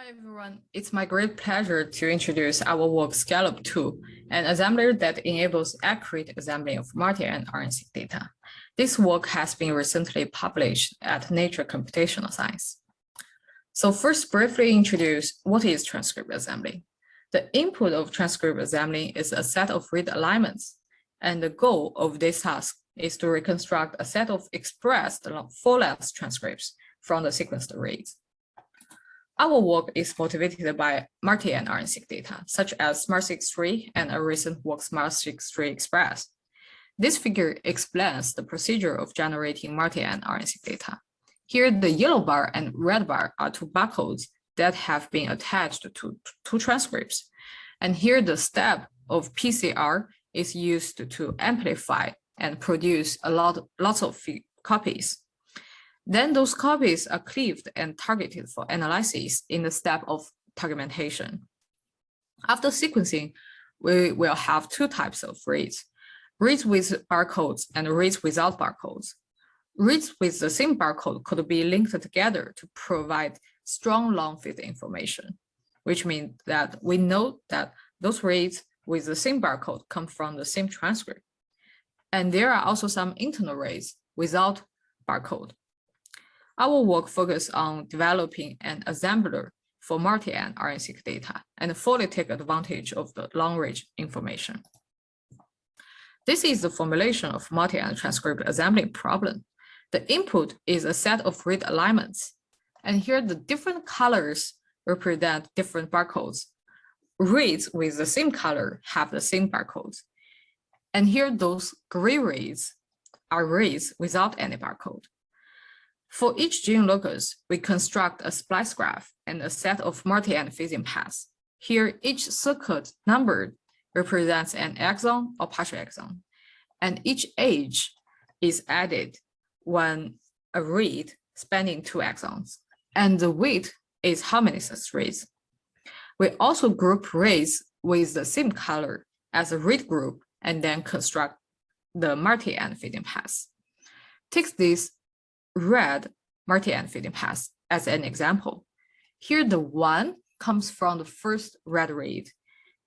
Hi everyone, it's my great pleasure to introduce our work Scallop 2, an assembler that enables accurate assembling of multi and RNA-seq data. This work has been recently published at Nature Computational Science. So first, briefly introduce what is transcript assembly. The input of transcript assembly is a set of read alignments, and the goal of this task is to reconstruct a set of expressed full-length transcripts from the sequenced reads. Our work is motivated by multi and RNA-seq data, such as SMART63 and a recent work SMART63 Express. This figure explains the procedure of generating multi and RNA-seq data. Here, the yellow bar and red bar are two barcodes that have been attached to two transcripts. And here, the step of PCR is used to amplify and produce lots of copies. Then those copies are cleaved and targeted for analysis in the step of targementation. After sequencing, we will have two types of reads: reads with barcodes and reads without barcodes. Reads with the same barcode could be linked together to provide strong long-fit information, which means that we know that those reads with the same barcode come from the same transcript. And there are also some internal reads without barcode. Our work focuses on developing an assembler for multi and RNA-seq data and fully take advantage of the long-range information. This is the formulation of multi and transcript assembling problem. The input is a set of read alignments, and here the different colors represent different barcodes. Reads with the same color have the same barcodes, and here those gray reads are reads without any barcode. For each gene locus, we construct a splice graph and a set of multi and phasing paths. Here, each circuit numbered represents an exon or partial exon, and each age is added when a read spanning two exons, and the weight is how many such reads. We also group reads with the same color as a read group and then construct the multi and phasing paths. Take this red multi and phasing paths as an example. Here, the 1 comes from the first red read,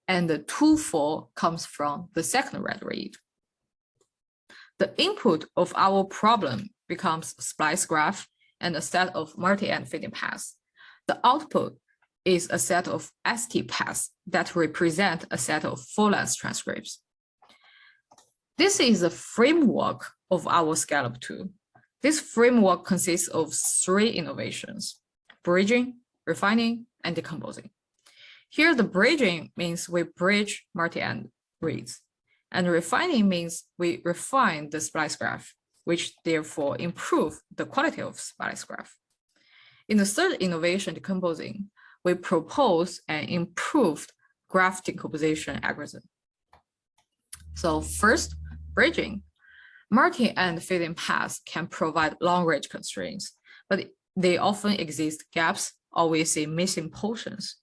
and the 2, 4 comes from the second red read. The input of our problem becomes a splice graph and a set of multi and phasing paths. The output is a set of ST paths that represent a set of full-length transcripts. This is the framework of our Scallop 2. This framework consists of 3 innovations: bridging, refining, and decomposing. Here, the bridging means we bridge multi and reads, and refining means we refine the splice graph, which therefore improve the quality of splice graph. In the third innovation, decomposing, we propose an improved graph decomposition algorithm. So first, bridging. Multi and phasing paths can provide long-range constraints, but they often exist gaps or we see missing portions.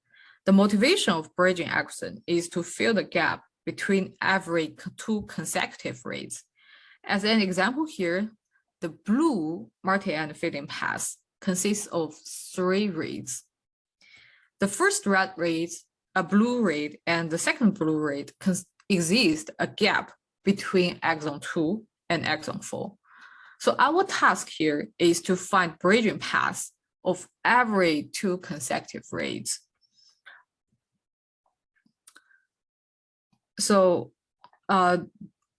The motivation of bridging algorithm is to fill the gap between every 2 consecutive reads. As an example here, the blue multi and phasing paths consists of 3 reads. The first red read, a blue read, and the second blue read exist a gap between exon 2 and exon 4. So our task here is to find bridging paths of every 2 consecutive reads. So,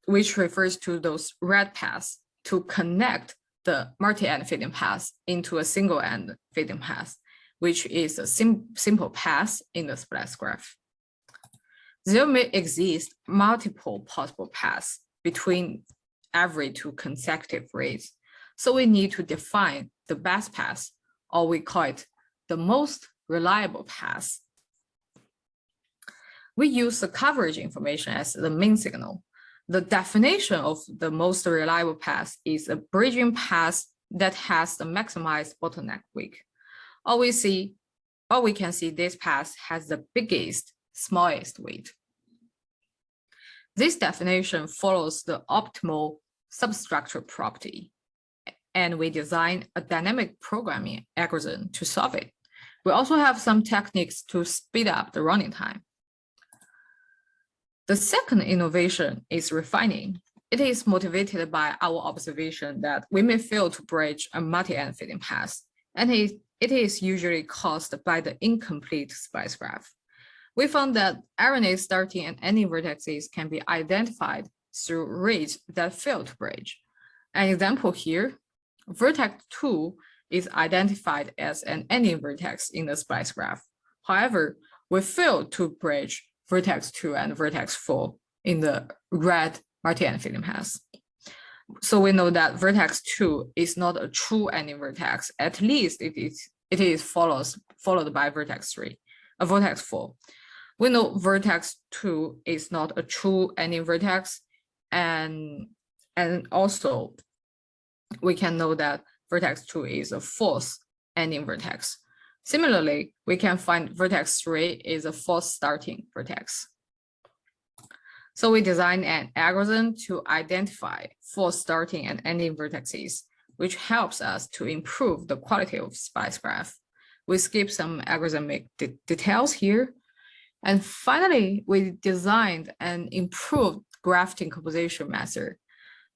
which refers to those red paths to connect the multi-end phasing paths into a single-end phasing path, which is a simple path in the splice graph. There may exist multiple possible paths between every 2 consecutive reads. So we need to define the best path, or we call it the most reliable path. We use the coverage information as the main signal. The definition of the most reliable path is a bridging path that has the maximized bottleneck weak. Or we can see this path has the biggest, smallest weight. This definition follows the optimal substructure property, and we design a dynamic programming algorithm to solve it. We also have some techniques to speed up the running time. The second innovation is refining. It is motivated by our observation that we may fail to bridge a multi-end fitting path, and it is usually caused by the incomplete splice graph. We found that RNA starting and ending vertices can be identified through reads that fail to bridge. An example here, vertex 2 is identified as an ending vertex in the splice graph. However, we failed to bridge vertex 2 and vertex 4 in the red multi-end fitting path. So we know that vertex 2 is not a true ending vertex. At least it is followed by vertex 4. We know vertex 2 is not a true ending vertex, and also we can know that vertex 2 is a false ending vertex. Similarly, we can find vertex 3 is a false starting vertex. So we designed an algorithm to identify false starting and ending vertices, which helps us to improve the quality of splice graph. We skip some algorithmic details here. And finally, we designed an improved graph decomposition method.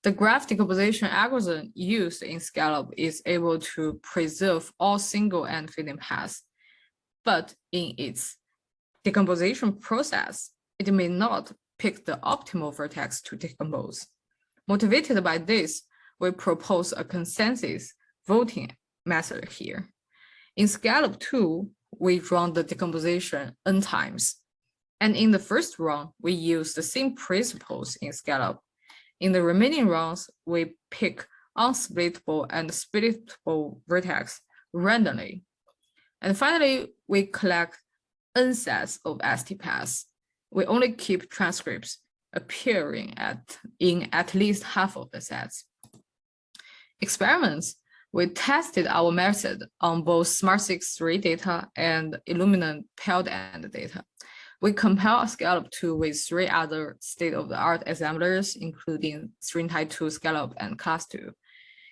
The graph decomposition algorithm used in Scallop is able to preserve all single-end fitting paths, but in its decomposition process, it may not pick the optimal vertex to decompose. Motivated by this, we propose a consensus voting method here. In Scallop 2, we run the decomposition n times. And in the first run, we use the same principles in Scallop. In the remaining runs, we pick unsplittable and splittable vertex randomly. And finally, we collect n sets of ST paths. We only keep transcripts appearing in at least half of the sets. Experiments, we tested our method on both SmartSeq3 data and Illumina paired end data. We compare Scallop 2 with 3 other state-of-the-art assemblers, including String Type 2, Scallop, and Class 2.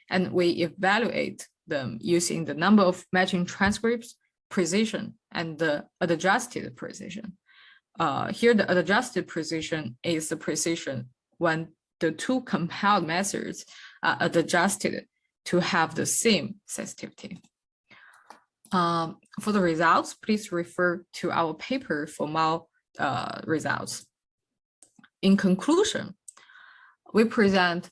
And we evaluate them using the number of matching transcripts, precision, and the adjusted precision. Here, the adjusted precision is the precision when the two compiled methods are adjusted to have the same sensitivity. For the results, please refer to our paper for more results. In conclusion, we present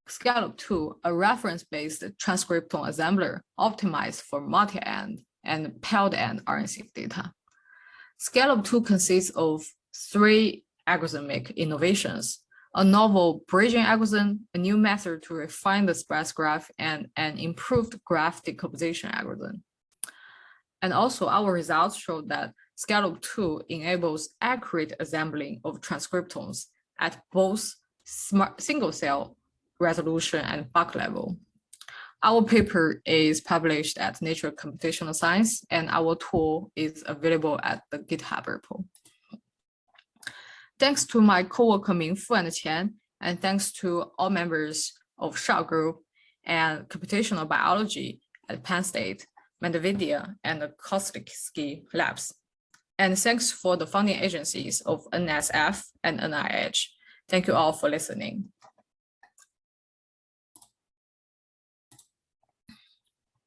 Scallop 2, a reference-based transcriptome assembler optimized for multi-end and paired-end RNA-seq data. Scallop 2 consists of 3 algorithmic innovations: a novel bridging algorithm, a new method to refine the splice graph, and an improved graph decomposition algorithm. And also, our results show that Scallop 2 enables accurate assembling of transcriptomes at both single-cell resolution and bulk level. Our paper is published at Nature Computational Science, and our tool is available at the GitHub repo. Thanks to my coworker Mingfu and Qian, and thanks to all members of Shao Group and Computational Biology at Penn State, Medvedia, and the Kostsky Labs. And thanks for the funding agencies of NSF and NIH. Thank you all for listening.